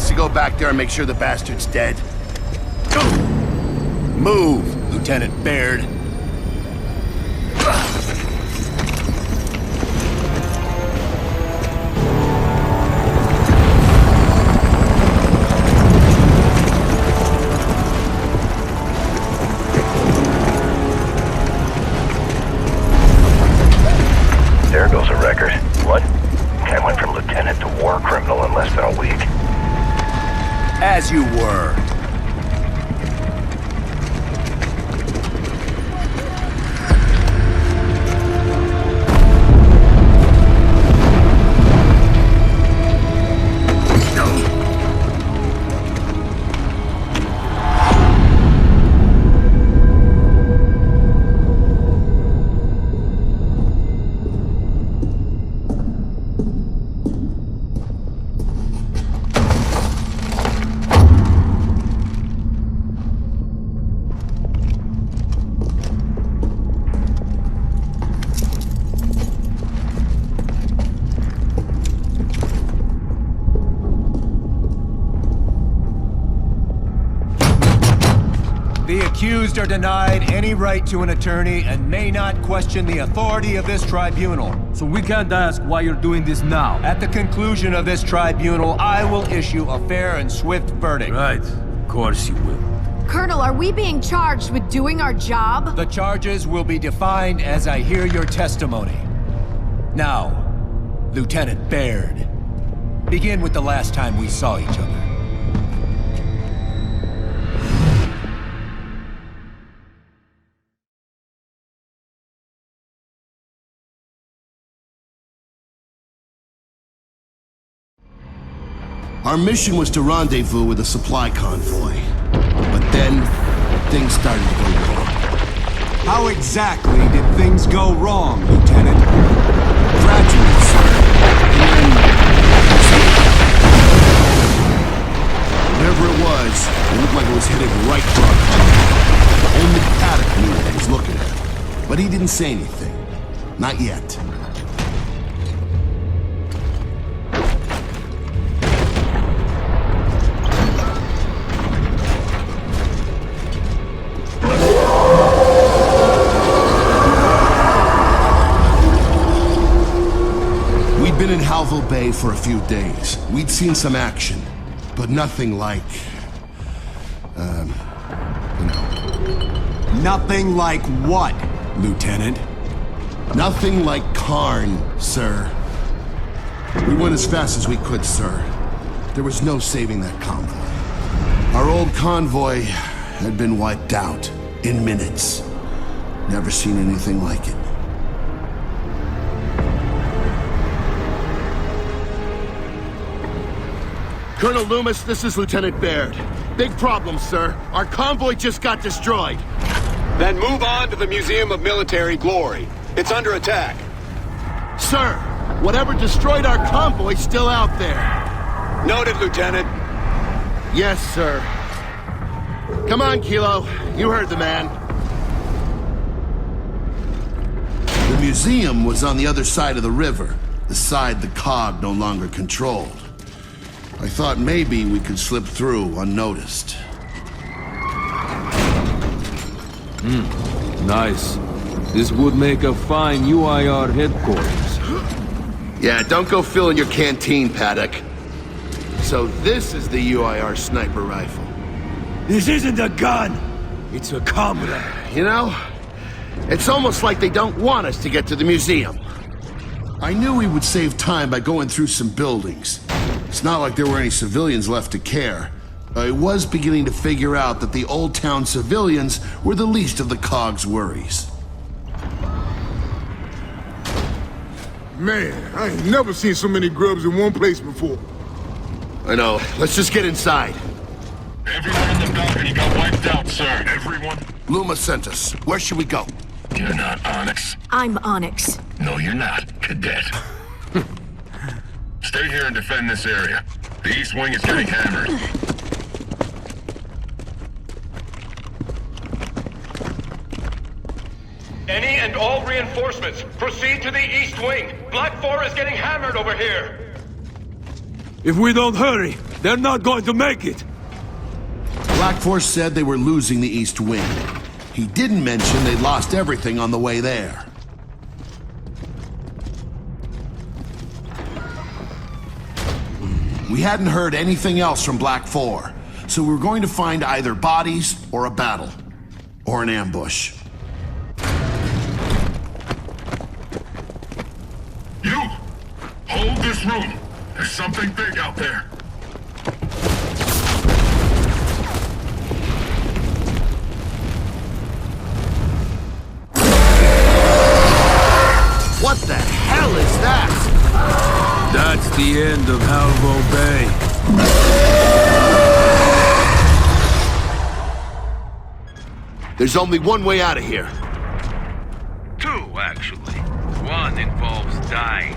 wants to go back there and make sure the bastard's dead? Move, Lieutenant Baird. There goes a record. What? I went from lieutenant to war criminal in less than a week. As you were. The accused are denied any right to an attorney and may not question the authority of this tribunal. So we can't ask why you're doing this now. At the conclusion of this tribunal, I will issue a fair and swift verdict. Right. Of course you will. Colonel, are we being charged with doing our job? The charges will be defined as I hear your testimony. Now, Lieutenant Baird, begin with the last time we saw each other. Our mission was to rendezvous with a supply convoy. But then, things started to go wrong. How exactly did things go wrong, Lieutenant? Gradually, sir. And then... whatever it looked like it was headed right for our convoy. Only Paddock knew what he was looking at. But he didn't say anything. Not yet. We'd been in Halville Bay for a few days. We'd seen some action, but nothing like... Nothing like what, Lieutenant? Nothing like Karn, sir. We went as fast as we could, sir. There was no saving that convoy. Our old convoy had been wiped out in minutes. Never seen anything like it. Colonel Loomis, this is Lieutenant Baird. Big problem, sir. Our convoy just got destroyed. Then move on to the Museum of Military Glory. It's under attack. Sir, whatever destroyed our convoy's still out there. Noted, Lieutenant. Yes, sir. Come on, Kilo. You heard the man. The museum was on the other side of the river, the side the COG no longer controlled. I thought maybe we could slip through unnoticed. Nice. This would make a fine UIR headquarters. Yeah, don't go filling your canteen, Paddock. So this is the UIR sniper rifle. This isn't a gun! It's a comrade. You know, it's almost like they don't want us to get to the museum. I knew we would save time by going through some buildings. It's not like there were any civilians left to care. I was beginning to figure out that the Old Town civilians were the least of the COG's worries. Man, I ain't never seen so many grubs in one place before. I know. Let's just get inside. Everyone in the balcony got wiped out, sir. Everyone? Luma sent us. Where should we go? You're not Onyx. I'm Onyx. No, you're not, Cadet. Stay here and defend this area. The East Wing is getting hammered. Any and all reinforcements, proceed to the East Wing. Black 4 is getting hammered over here. If we don't hurry, They're not going to make it! Black Force said they were losing the East Wing. He didn't mention they lost everything on the way there. We hadn't heard anything else from Black 4, so we were going to find either bodies or a battle. Or an ambush. You! Hold this room. There's something big out there. What the hell is that? That's the end of Halvo Bay. There's only one way out of here. Two, actually. One involves dying.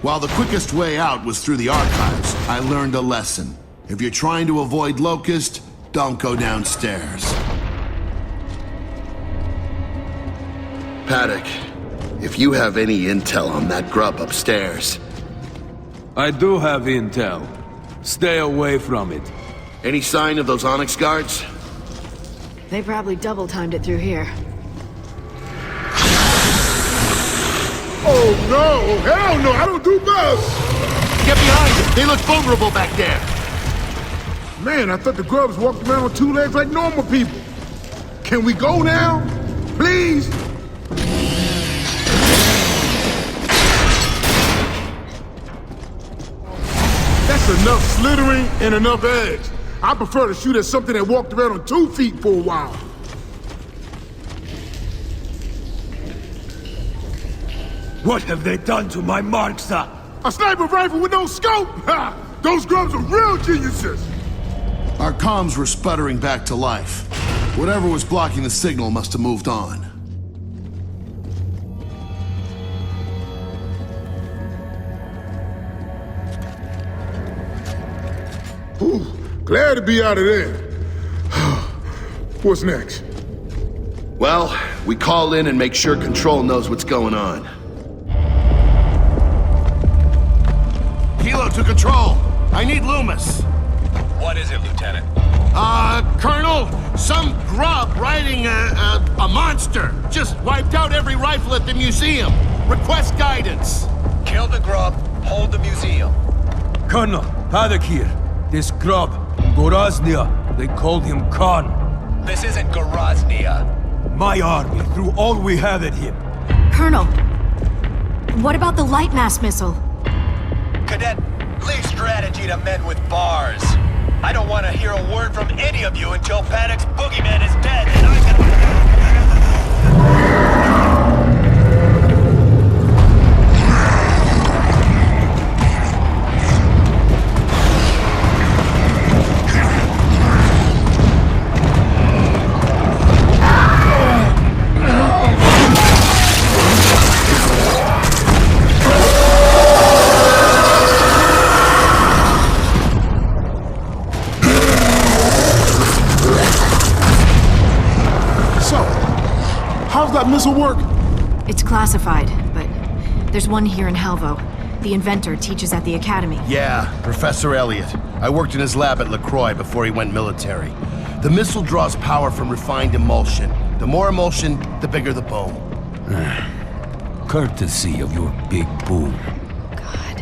While the quickest way out was through the archives, I learned a lesson. If you're trying to avoid Locust, don't go downstairs. Paddock, if you have any intel on that grub upstairs... I do have intel. Stay away from it. Any sign of those Onyx guards? They probably double-timed it through here. Oh no! Hell no! I don't do bugs! Get behind them! They look vulnerable back there! Man, I thought the grubs walked around on two legs like normal people. Can we go now? Please? That's enough slithering and enough edge. I prefer to shoot at something that walked around on 2 feet for a while. What have they done to my Marksa? A sniper rifle with no scope? Ha! Those grubs are real geniuses! Our comms were sputtering back to life. Whatever was blocking the signal must have moved on. Ooh, glad to be out of there. What's next? Well, we call in and make sure Control knows what's going on. Kilo to Control. I need Loomis. What is it, Lieutenant? Colonel, some grub riding a monster just wiped out every rifle at the museum. Request guidance. Kill the grub, hold the museum. Colonel, Paddock here. This grub, Goraznia, they called him Khan. This isn't Goraznia. My army threw all we had at him. Colonel, what about the light mass missile? Cadet, leave strategy to men with bars. I don't want to hear a word from any of you until Paddock's boogeyman is dead and I can... How's that missile work? It's classified, but there's one here in Halvo. The inventor teaches at the academy. Yeah, Professor Elliot. I worked in his lab at LaCroix before he went military. The missile draws power from refined emulsion. The more emulsion, the bigger the boom. Courtesy of your big boom. God.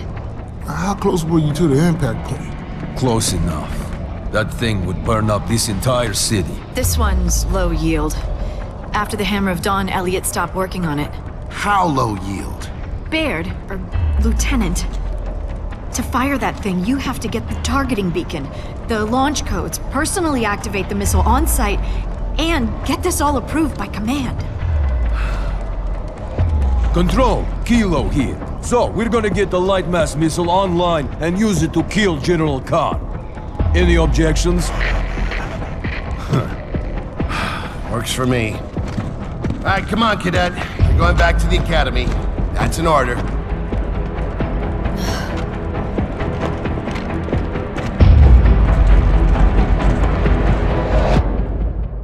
How close were you to the impact point? Close enough. That thing would burn up this entire city. This one's low yield. After the Hammer of Dawn, Elliot stopped working on it. How low yield? Baird, or Lieutenant, to fire that thing, you have to get the targeting beacon, the launch codes, personally activate the missile on site, and get this all approved by command. Control, Kilo here. So, we're gonna get the light mass missile online and use it to kill General Khan. Any objections? Works for me. All right, come on, Cadet. You're going back to the academy. That's an order.